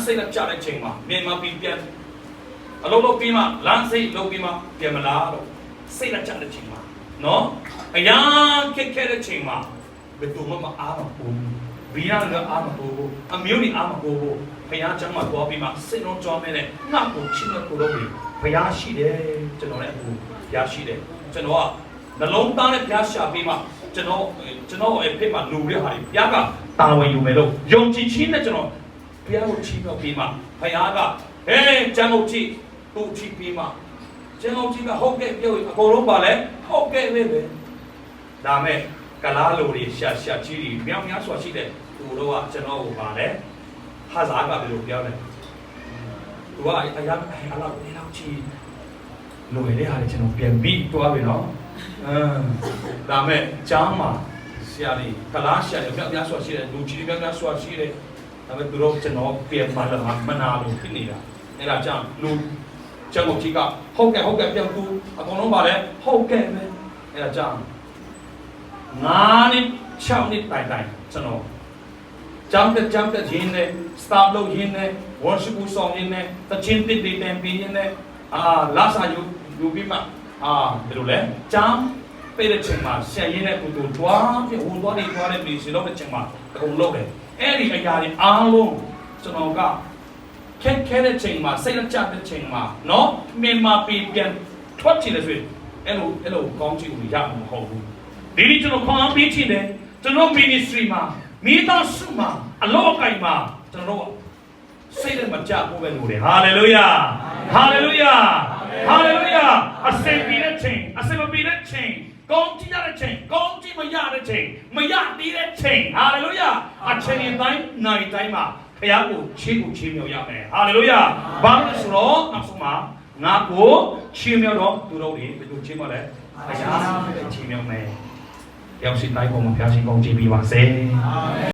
စိတ်လက်ချတဲ့ချိန်မှာမြန်မာပြည်ပြန်အလုံးလုံးပြီးမှလမ်းစိတ်လုံးပြီးမှပြန်မလားတော့စိတ်လက်ချတဲ့ချိန်မှာနော်အရာခက်ခဲတဲ့ချိန်မှာဘယ်သူမှမအားမဘူးဘီယာကအားမဘူးအမျိုးကြီးအားမဘူးဘုရားကျောင်းမှာသွားပြီးမှစိတ်လုံးကြောင်းနဲ့ငါ့ကိုချစ်လို့ကိုတော့ဘုရားရှိတယ်ကျွန်တော်လည်းအခုဘုရားရှိတယ်ကျွန်တော်ကနှလုံးသားနဲ့ဘုရားရှာပြီးမှကျွန်တော်ရဲ့ဖိမှလူတဲ့ဟာတွေဘုရားကတာဝန်ယူမယ်လို့ယုံကြည်ခြင်းနဲ့ကျွန်တော်ဘုရားကိုချီးမြှောက်ပြီးမှဘုရားကဟေးကျမ်းုပ်ကြည့်သူ့ချီးပြီးမှကျမ်းုပ်ကြည့်ကဟုတ်ကဲ့ပြောအကုန်လုံးပါလဲဟုတ်ကဲ့ပဲဒါမဲ့ကလားလိုတွေရှာကြီးတွေမြောင်များစွာရှိတဲ့သူတို့ကကျွန်တော်ကိုပါလဲဟာဇာကဘယ်လိုပြောလဲသူကအရာအလားဒီလောက်ချီလိုရတဲ့ဟာတွေကျွန်တော်ပြန်ပြီးတွားပြီနော်ဒါမဲ့ကျမ်းမှာဆရာကြီးကလားရှာတယ်မြောင်များစွာရှိတယ်လူကြီးတွေမြောင်များစွာရှိတယ်ဒါပေမဲ့သူတို့ကျွန်တော်ပြန်ပါလာမနာလို့ဖြစ်နေတာအဲ့ဒါကြောင့်လူကျမ်းုပ်ကြီးကဟုတ်ကဲ့ပြန်သူအကုန်လုံးပါလဲဟုတ်ကဲ့ပဲအဲ့ဒါကြောင့်9နှစ်6နှစ်တိုင်ကျွန်တော်จำတဲ့ရင်းနဲ့ start လုပ်ရင်းနဲ့ worship ဆောင်ရင်းနဲ့တခြင်းတစ်တွေတန်ပြီးရင်းနဲ့လာစာယူပြီးမှဘယ်လိုလဲจำပေးတဲ့ချိန်မှာဆရာရင်းနဲ့ကိုတို့တွားပြီးဝင်သွားတဲ့ပြည်စီလို့တဲ့ချိန်မှာအကုန်လုပ်တယ်အဲ့ဒီအရာတွေအားလုံးကျွန်တော်ကခက်ခဲတဲ့ချိန်မှာစိတ်လက်ကျတဲ့ချိန်မှာနော်မြန်မာပြည်ပြန်ထွက်ချင်တယ်ဆိုရင်အဲ့လိုကောင်းချင်လို့ရမှာမဟုတ်ဘူးဒီနေ့ကျွန်တော်ခေါင်းပေးချင်တယ်ကျွန်တော် ministry မှာမိသားစုမှာအလောကိုင်မှာကျွန်တော်စိတ်နဲ့မကြဖို့ပဲလို့တယ်ဟာလေလုယာဟာလေလုယာဟာလေလုယာအစင်ပြီးတဲ့ချိန်အစင်မပြီးတဲ့ချိန်ကောင်းကြည့်ရတဲ့ချိန်ကောင်းကြည့်မရတဲ့ချိန်မရသေးတဲ့ချိန်ဟာလေလုယာအချိန်တိုင်းနိုင်တိုင်းမှာဘုရားကိုချီးမြှောက်ရမယ်ဟာလေလုယာဘာလို့ဆိုတော့နောက်ဆုံးမှာငါကိုချီးမြှောက်တော့သူတို့တွေဘယ်လိုချီးမြှောက်လဲဘုရားချီးမြှောက်မယ်ရောက်ရှိတိုင်းပုံမှာဘုရားရှင်ကောင်းချီးပေးပါစေ